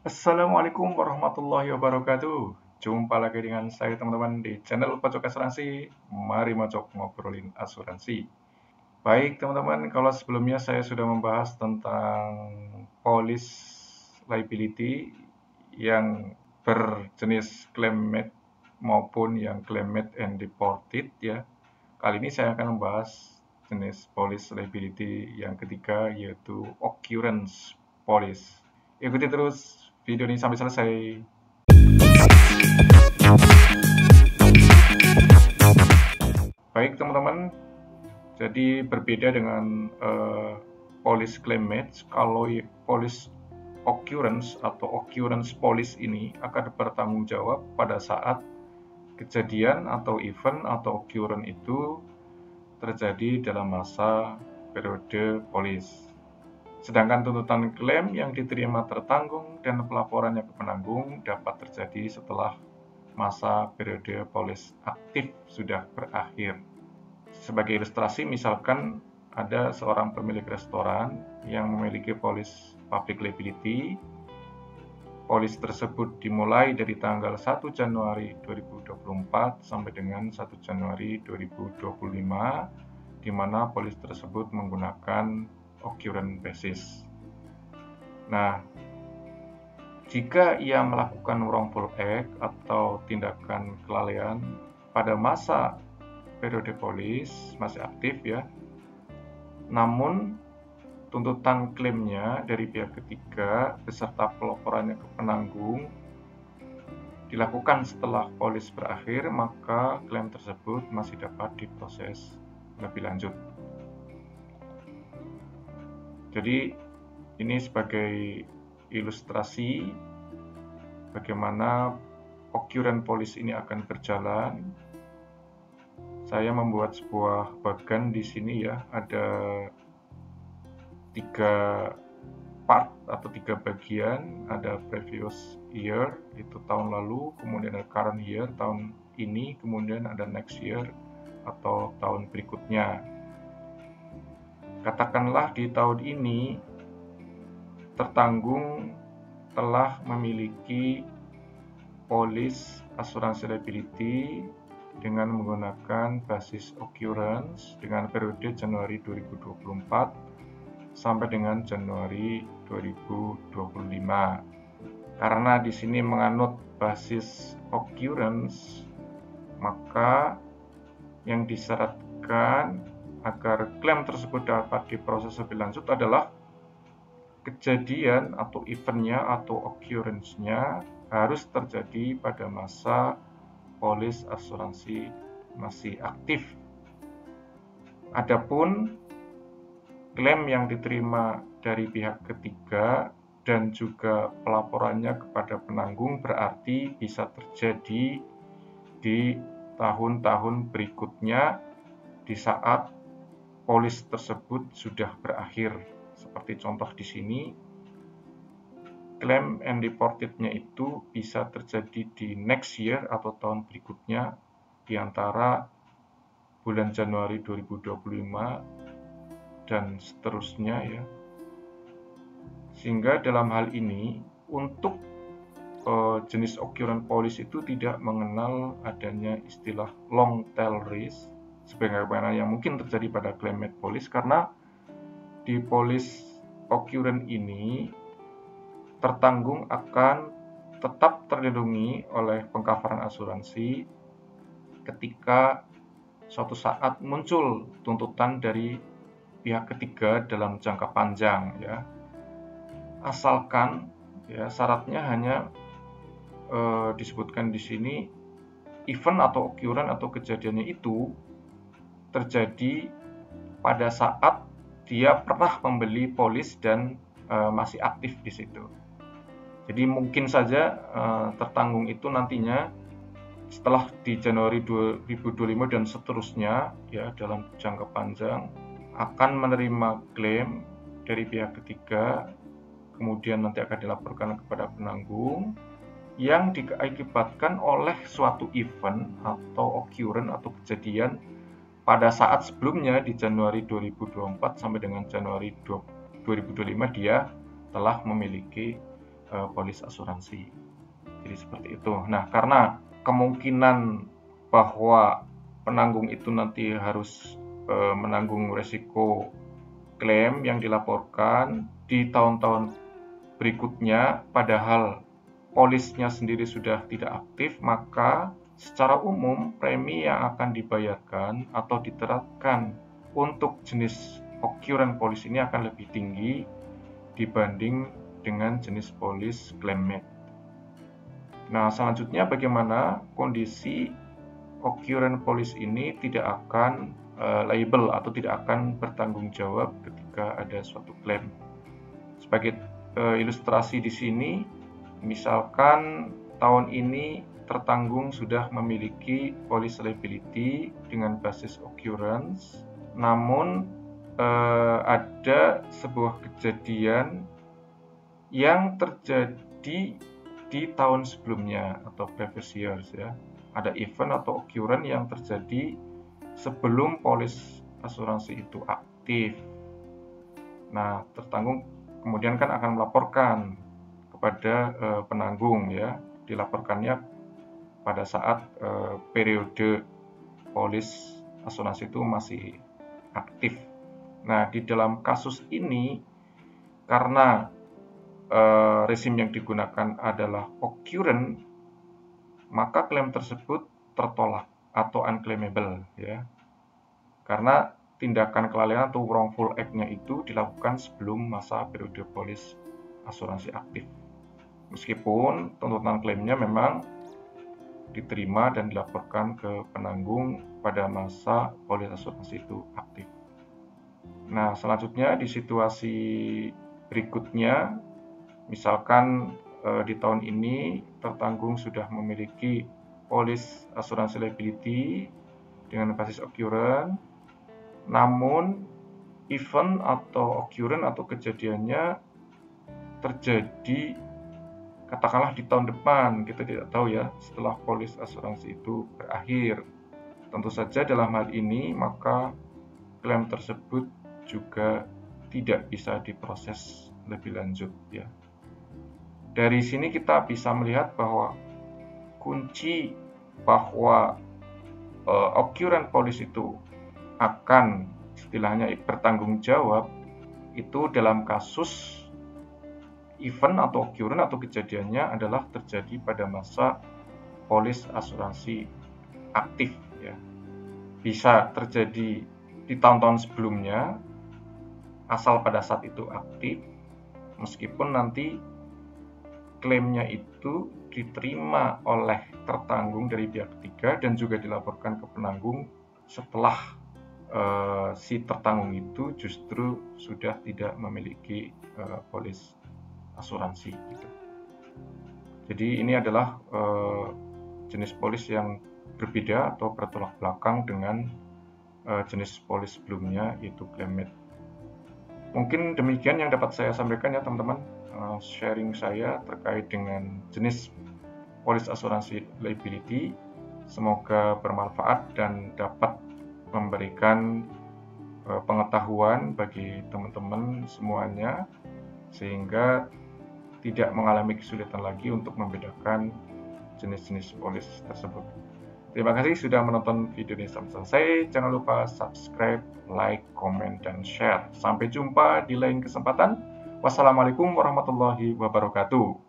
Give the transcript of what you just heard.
Assalamualaikum warahmatullahi wabarakatuh. Jumpa lagi dengan saya teman-teman di channel Pojok Asuransi. Mari mojok ngobrolin asuransi. Baik teman-teman, kalau sebelumnya saya sudah membahas tentang polis liability yang berjenis claim made maupun yang claim made and deported ya. Kali ini saya akan membahas jenis police liability yang ketiga yaitu occurrence police. Ikuti terus video ini sampai selesai. Baik teman-teman, jadi berbeda dengan police claim made, kalau police occurrence atau occurrence police ini akan bertanggung jawab pada saat kejadian atau event atau occurrence itu terjadi dalam masa periode polis. Sedangkan tuntutan klaim yang diterima tertanggung dan pelaporannya ke penanggung dapat terjadi setelah masa periode polis aktif sudah berakhir. Sebagai ilustrasi, misalkan ada seorang pemilik restoran yang memiliki polis public liability. Polis tersebut dimulai dari tanggal 1 Januari 2024 sampai dengan 1 Januari 2025, di mana polis tersebut menggunakan occurrence basis. Nah, jika ia melakukan wrongful act atau tindakan kelalaian pada masa periode polis masih aktif ya, namun tuntutan klaimnya dari pihak ketiga beserta pelaporannya ke penanggung dilakukan setelah polis berakhir, maka klaim tersebut masih dapat diproses lebih lanjut. Jadi ini sebagai ilustrasi bagaimana occurrence police ini akan berjalan. Saya membuat sebuah bagan di sini ya, ada 3 part atau 3 bagian. Ada previous year, itu tahun lalu, kemudian ada current year, tahun ini, kemudian ada next year atau tahun berikutnya. Katakanlah di tahun ini tertanggung telah memiliki polis asuransi liability dengan menggunakan basis occurrence dengan periode Januari 2024 sampai dengan Januari 2025. Karena di sini menganut basis occurrence, maka yang disyaratkan agar klaim tersebut dapat diproses lebih lanjut adalah kejadian atau eventnya atau occurrence-nya harus terjadi pada masa polis asuransi masih aktif. Adapun klaim yang diterima dari pihak ketiga dan juga pelaporannya kepada penanggung berarti bisa terjadi di tahun-tahun berikutnya di saat polis tersebut sudah berakhir. Seperti contoh di sini, claim and deported-nya itu bisa terjadi di next year atau tahun berikutnya di antara bulan Januari 2025 dan seterusnya ya. Sehingga dalam hal ini untuk jenis occurrence police itu tidak mengenal adanya istilah long tail risk sebagaimana yang mungkin terjadi pada claim made police, karena di polis occurrence ini tertanggung akan tetap terlindungi oleh pengcoveran asuransi ketika suatu saat muncul tuntutan dari pihak ketiga dalam jangka panjang ya. Asalkan ya syaratnya hanya disebutkan di sini event atau occurrence atau kejadiannya itu terjadi pada saat dia pernah membeli polis dan masih aktif di situ. Jadi mungkin saja tertanggung itu nantinya setelah di Januari 2025 dan seterusnya ya, dalam jangka panjang akan menerima klaim dari pihak ketiga, kemudian nanti akan dilaporkan kepada penanggung yang diakibatkan oleh suatu event atau occurrence atau kejadian pada saat sebelumnya di Januari 2024 sampai dengan Januari 2025 dia telah memiliki polis asuransi. Jadi seperti itu. Nah, karena kemungkinan bahwa penanggung itu nanti harus menanggung resiko klaim yang dilaporkan di tahun-tahun berikutnya, padahal polisnya sendiri sudah tidak aktif, maka secara umum premi yang akan dibayarkan atau diterapkan untuk jenis occurrence polis ini akan lebih tinggi dibanding dengan jenis polis claim made. Nah, selanjutnya bagaimana kondisi occurrence polis ini tidak akan liable atau tidak akan bertanggung jawab ketika ada suatu klaim. Sebagai ilustrasi di sini, misalkan tahun ini tertanggung sudah memiliki policy liability dengan basis occurrence, namun ada sebuah kejadian yang terjadi di tahun sebelumnya atau previous years ya. Ada event atau occurrence yang terjadi sebelum polis asuransi itu aktif. Nah, tertanggung kemudian kan akan melaporkan kepada penanggung ya. Dilaporkannya pada saat periode polis asuransi itu masih aktif. Nah, di dalam kasus ini karena rezim yang digunakan adalah occurrence, maka klaim tersebut tertolak atau unclaimable ya. Karena tindakan kelalaian atau wrongful act-nya itu dilakukan sebelum masa periode polis asuransi aktif. Meskipun tuntutan klaimnya memang diterima dan dilaporkan ke penanggung pada masa polis asuransi itu aktif. Nah, selanjutnya di situasi berikutnya, misalkan di tahun ini tertanggung sudah memiliki polis asuransi liability dengan basis occurrence, namun event atau occurrence atau kejadiannya terjadi katakanlah di tahun depan, kita tidak tahu ya, setelah polis asuransi itu berakhir. Tentu saja dalam hal ini maka klaim tersebut juga tidak bisa diproses lebih lanjut ya. Dari sini kita bisa melihat bahwa kunci bahwa occurrence polis itu akan istilahnya bertanggung jawab itu dalam kasus event atau occurrence atau kejadiannya adalah terjadi pada masa polis asuransi aktif ya. Bisa terjadi di tahun-tahun sebelumnya asal pada saat itu aktif, meskipun nanti klaimnya itu diterima oleh tertanggung dari pihak ketiga dan juga dilaporkan ke penanggung setelah si tertanggung itu justru sudah tidak memiliki polis asuransi gitu. Jadi ini adalah jenis polis yang berbeda atau bertolak belakang dengan jenis polis sebelumnya yaitu claim made. Mungkin demikian yang dapat saya sampaikan ya teman-teman, sharing saya terkait dengan jenis polis asuransi liability. Semoga bermanfaat dan dapat memberikan pengetahuan bagi teman-teman semuanya sehingga tidak mengalami kesulitan lagi untuk membedakan jenis-jenis polis tersebut. Terima kasih sudah menonton video ini sampai selesai. Jangan lupa subscribe, like, komen, dan share. Sampai jumpa di lain kesempatan. Wassalamualaikum warahmatullahi wabarakatuh.